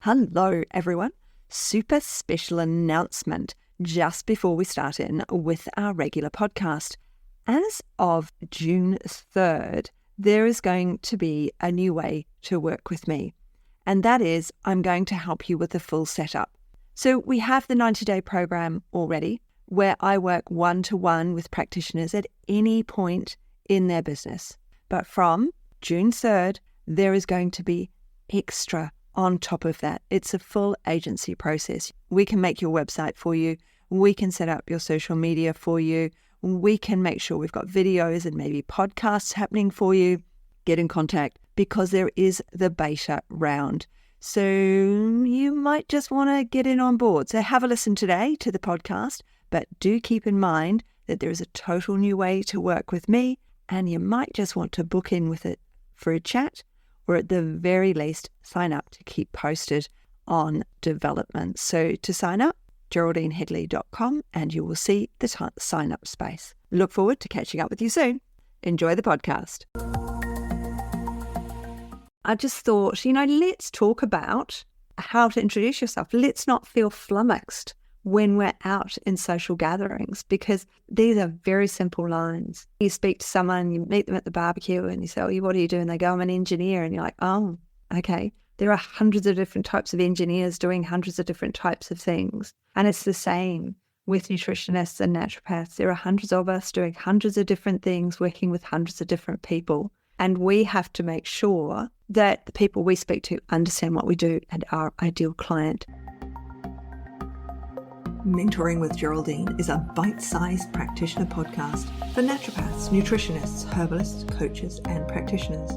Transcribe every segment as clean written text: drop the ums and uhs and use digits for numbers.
Hello, everyone. Super special announcement just before we start in with our regular podcast. As of June 3rd, there is going to be a new way to work with me. And that is, I'm going to help you with the full setup. So we have the 90-day program already, where I work one-to-one with practitioners at any point in their business. But from June 3rd, there is going to be extra on top of that. It's a full agency process. We can make your website for you. We can set up your social media for you. We can make sure we've got videos and maybe podcasts happening for you. Get in contact because there is the beta round. So you might just want to get in on board. So have a listen today to the podcast, but do keep in mind that there is a total new way to work with me, and you might just want to book in with it for a chat, or at the very least, sign up to keep posted on developments. So to sign up, geraldineheadley.com, and you will see the sign up space. Look forward to catching up with you soon. Enjoy the podcast. I just thought, let's talk about how to introduce yourself. Let's not feel flummoxed when we're out in social gatherings, because these are very simple lines. You speak to someone, you meet them at the barbecue and you say, "Oh, what do you do?" And they go, "I'm an engineer." And you're like, "Oh, okay." There are hundreds of different types of engineers doing hundreds of different types of things. And it's the same with nutritionists and naturopaths. There are hundreds of us doing hundreds of different things, working with hundreds of different people. And we have to make sure that the people we speak to understand what we do and our ideal client. Mentoring with Geraldine is a bite-sized practitioner podcast for naturopaths, nutritionists, herbalists, coaches, and practitioners.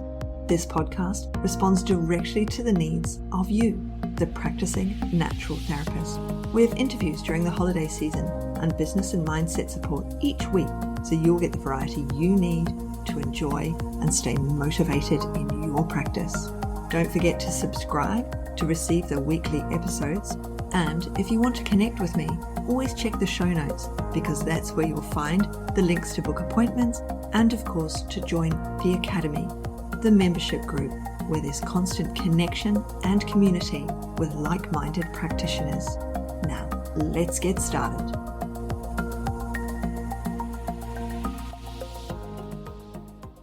This podcast responds directly to the needs of you, the practicing natural therapist. We have interviews during the holiday season and business and mindset support each week, so you'll get the variety you need to enjoy and stay motivated in your practice. Don't forget to subscribe to receive the weekly episodes. And if you want to connect with me, always check the show notes, because that's where you'll find the links to book appointments and, of course, to join the Academy, the membership group, where there's constant connection and community with like-minded practitioners. Now, let's get started.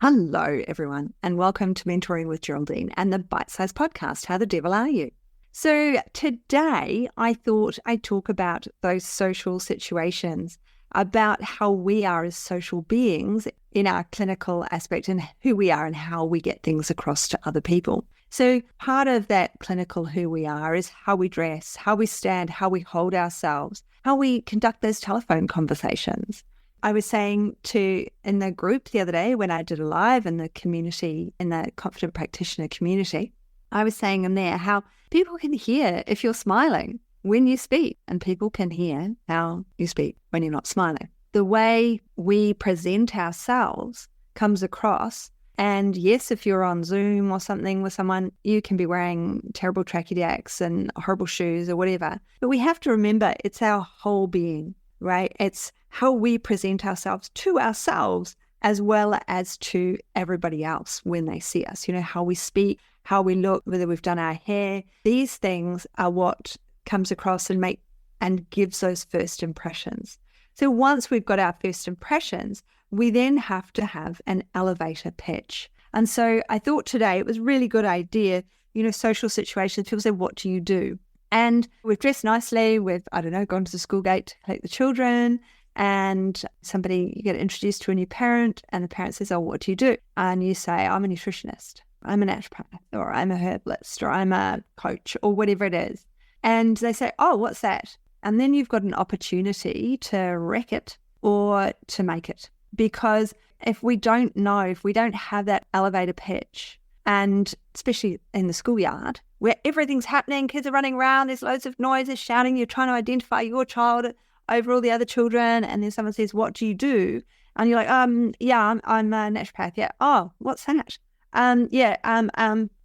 Hello, everyone, and welcome to Mentoring with Geraldine and the Bite Size Podcast. How the devil are you? So today I thought I'd talk about those social situations, about how we are as social beings in our clinical aspect and who we are and how we get things across to other people. So part of that clinical who we are is how we dress, how we stand, how we hold ourselves, how we conduct those telephone conversations. I was saying in the group the other day when I did a live in the community, in the Confident Practitioner Community, I was saying in there how people can hear if you're smiling when you speak, and people can hear how you speak when you're not smiling. The way we present ourselves comes across. And yes, if you're on Zoom or something with someone, you can be wearing terrible tracky jacks and horrible shoes or whatever. But we have to remember it's our whole being, right? It's how we present ourselves to ourselves as well as to everybody else when they see us. How we speak, how we look, whether we've done our hair. These things are what comes across and gives those first impressions. So once we've got our first impressions, we then have to have an elevator pitch. And so I thought today it was a really good idea, social situations, people say, "What do you do?" And we've dressed nicely, we've, gone to the school gate to collect the children, and you get introduced to a new parent, and the parent says, "Oh, what do you do?" And you say, "I'm a nutritionist, I'm a naturopath, or I'm a herbalist, or I'm a coach," or whatever it is. And they say, "Oh, what's that?" And then you've got an opportunity to wreck it or to make it. Because if we don't have that elevator pitch, and especially in the schoolyard where everything's happening, kids are running around, there's loads of noises, shouting, you're trying to identify your child over all the other children, and then someone says, "What do you do?" And you're like, I'm a naturopath. Yeah. "Oh, what's that?"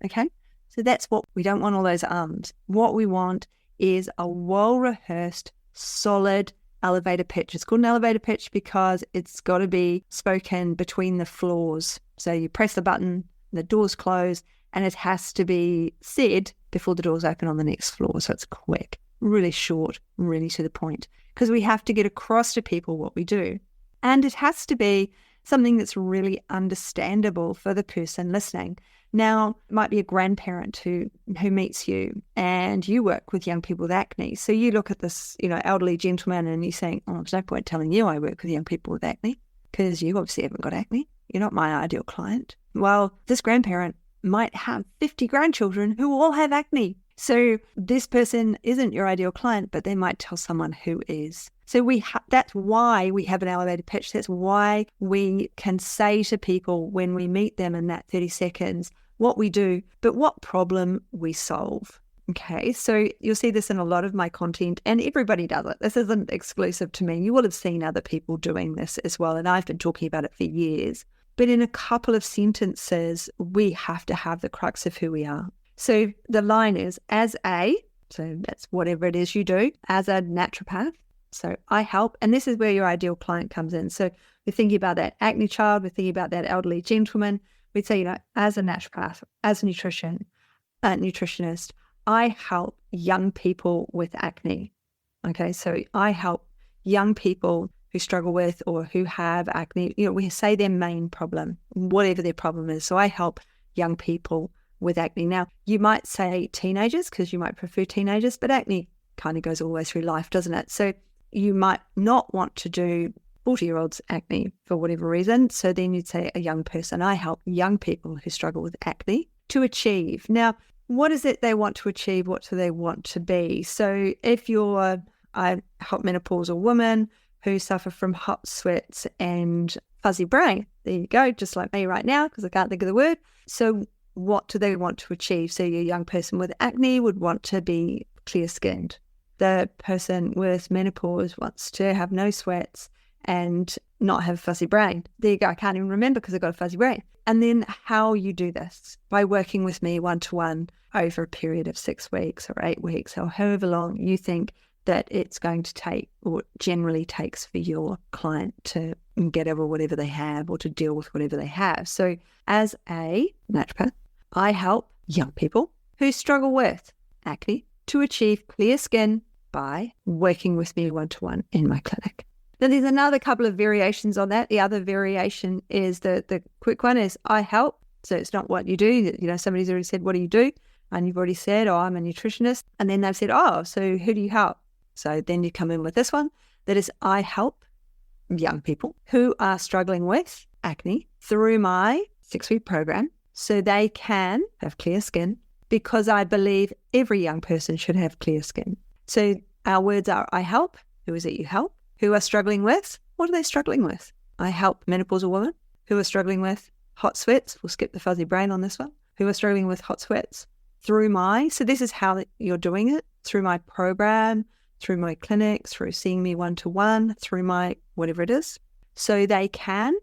Okay. So that's what we don't want, all those arms. What we want is a well-rehearsed, solid elevator pitch. It's called an elevator pitch because it's got to be spoken between the floors. So you press the button, the doors close, and it has to be said before the doors open on the next floor. So it's quick, really short, really to the point, because we have to get across to people what we do. And it has to be something that's really understandable for the person listening. Now, it might be a grandparent who meets you, and you work with young people with acne. So you look at this, elderly gentleman, and you're saying, oh, there's no point telling you I work with young people with acne, because you obviously haven't got acne. You're not my ideal client. Well, this grandparent might have 50 grandchildren who all have acne. So this person isn't your ideal client, but they might tell someone who is. So that's why we have an elevator pitch. That's why we can say to people when we meet them in that 30 seconds what we do, but what problem we solve. Okay, so you'll see this in a lot of my content, and everybody does it. This isn't exclusive to me. You will have seen other people doing this as well, and I've been talking about it for years. But in a couple of sentences, we have to have the crux of who we are. So the line is, so that's whatever it is you do, as a naturopath. So I help, and this is where your ideal client comes in. So we're thinking about that acne child, we're thinking about that elderly gentleman. We'd say, as a naturopath, as a nutritionist, I help young people with acne. Okay, so I help young people who struggle with or who have acne. We say their main problem, whatever their problem is. So I help young people with acne. Now, you might say teenagers because you might prefer teenagers, but acne kind of goes all the way through life, doesn't it? So you might not want to do 40-year-olds acne for whatever reason. So then you'd say a young person. I help young people who struggle with acne to achieve. Now, what is it they want to achieve? What do they want to be? So if I help menopausal women who suffer from hot sweats and fuzzy brain. There you go, just like me right now, because I can't think of the word. So what do they want to achieve? So your young person with acne would want to be clear-skinned. The person with menopause wants to have no sweats and not have fuzzy brain. There you go. I can't even remember because I've got a fuzzy brain. And then how you do this, by working with me one-to-one over a period of 6 weeks or 8 weeks or however long you think that it's going to take or generally takes for your client to get over whatever they have or to deal with whatever they have. So as a naturopath, I help young people who struggle with acne to achieve clear skin by working with me one-to-one in my clinic. Now, there's another couple of variations on that. The other variation is the quick one is I help. So it's not what you do. Somebody's already said, what do you do? And you've already said, oh, I'm a nutritionist. And then they've said, oh, so who do you help? So then you come in with this one. That is, I help young people who are struggling with acne through my 6-week program so they can have clear skin, because I believe every young person should have clear skin. So our words are, I help. Who is it you help? Who are struggling with? What are they struggling with? I help menopausal women who are struggling with hot sweats. We'll skip the fuzzy brain on this one. Who are struggling with hot sweats so this is how you're doing it, through my program, through my clinic, through seeing me one-to-one, through my whatever it is. So they can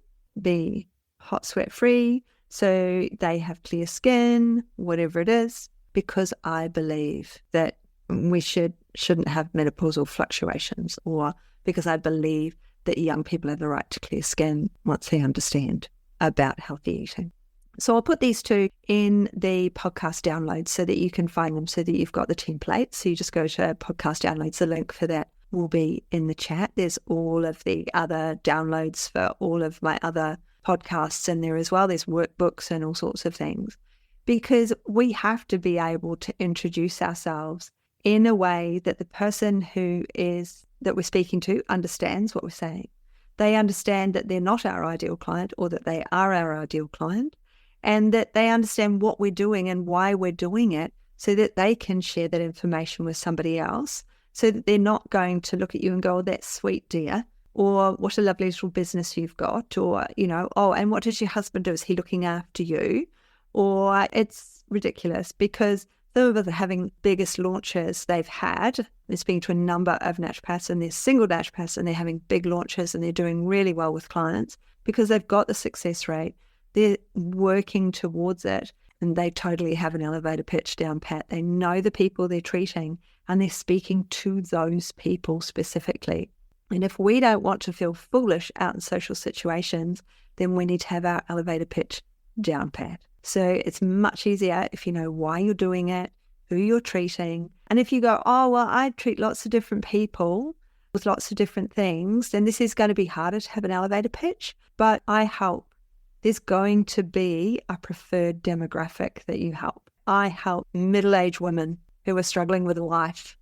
be hot sweat free, so they have clear skin, whatever it is, because I believe that we shouldn't have menopausal fluctuations, or because I believe that young people have the right to clear skin once they understand about healthy eating. So I'll put these two in the podcast downloads so that you can find them, so that you've got the template. So you just go to podcast downloads. The link for that will be in the chat. There's all of the other downloads for all of my other podcasts in there as well. There's workbooks and all sorts of things, because we have to be able to introduce ourselves in a way that the person that we're speaking to understands what we're saying. They understand that they're not our ideal client, or that they are our ideal client, and that they understand what we're doing and why we're doing it, so that they can share that information with somebody else, so that they're not going to look at you and go, oh, that's sweet, dear, or what a lovely little business you've got, or, oh, and what does your husband do? Is he looking after you? Or it's ridiculous, because some of us are having biggest launches they've had. They're speaking to a number of naturopaths, and they're single naturopaths, and they're having big launches, and they're doing really well with clients because they've got the success rate. They're working towards it, and they totally have an elevator pitch down pat. They know the people they're treating, and they're speaking to those people specifically. And if we don't want to feel foolish out in social situations, then we need to have our elevator pitch down pat. So it's much easier if you know why you're doing it, who you're treating. And if you go, oh, well, I treat lots of different people with lots of different things, then this is going to be harder to have an elevator pitch. But I help. There's going to be a preferred demographic that you help. I help middle-aged women who are struggling with life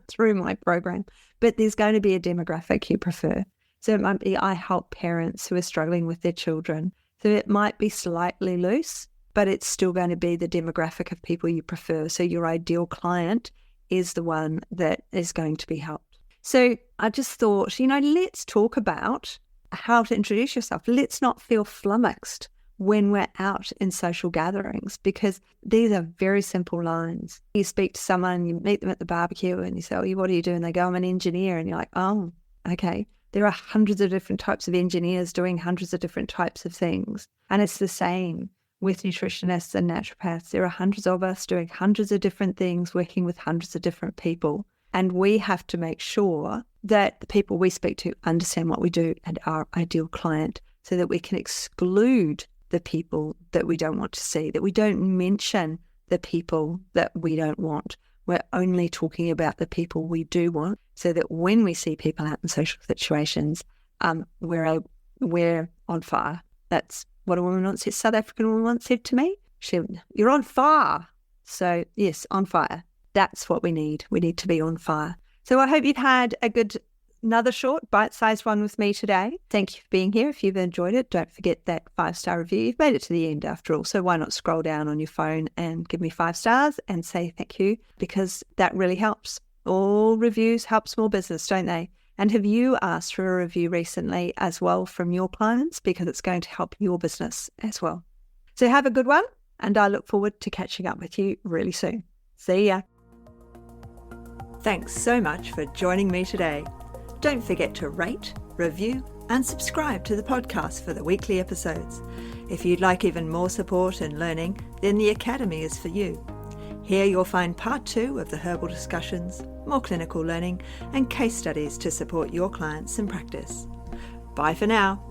through my program, but there's going to be a demographic you prefer. So it might be I help parents who are struggling with their children. So it might be slightly loose, but it's still going to be the demographic of people you prefer. So your ideal client is the one that is going to be helped. So I just thought, let's talk about how to introduce yourself. Let's not feel flummoxed when we're out in social gatherings, because these are very simple lines. You speak to someone, you meet them at the barbecue and you say, oh, what do you do? And they go, I'm an engineer. And you're like, oh, okay. There are hundreds of different types of engineers doing hundreds of different types of things. And it's the same with nutritionists and naturopaths. There are hundreds of us doing hundreds of different things, working with hundreds of different people. And we have to make sure that the people we speak to understand what we do and our ideal client, so that we can exclude the people that we don't want to see, that we don't mention the people that we don't want. We're only talking about the people we do want, so that when we see people out in social situations, we're on fire. That's what a woman once said, South African woman once said to me. You're on fire. So yes, on fire. That's what we need. We need to be on fire. So I hope you've had another short, bite-sized one with me today. Thank you for being here. If you've enjoyed it, don't forget that 5-star review. You've made it to the end after all, so why not scroll down on your phone and give me 5 stars and say thank you, because that really helps. All reviews help small business, don't they? And have you asked for a review recently as well from your clients? Because it's going to help your business as well. So have a good one, and I look forward to catching up with you really soon. See ya. Thanks so much for joining me today. Don't forget to rate, review, and subscribe to the podcast for the weekly episodes. If you'd like even more support and learning, then the Academy is for you. Here you'll find part 2 of the herbal discussions, more clinical learning, and case studies to support your clients in practice. Bye for now.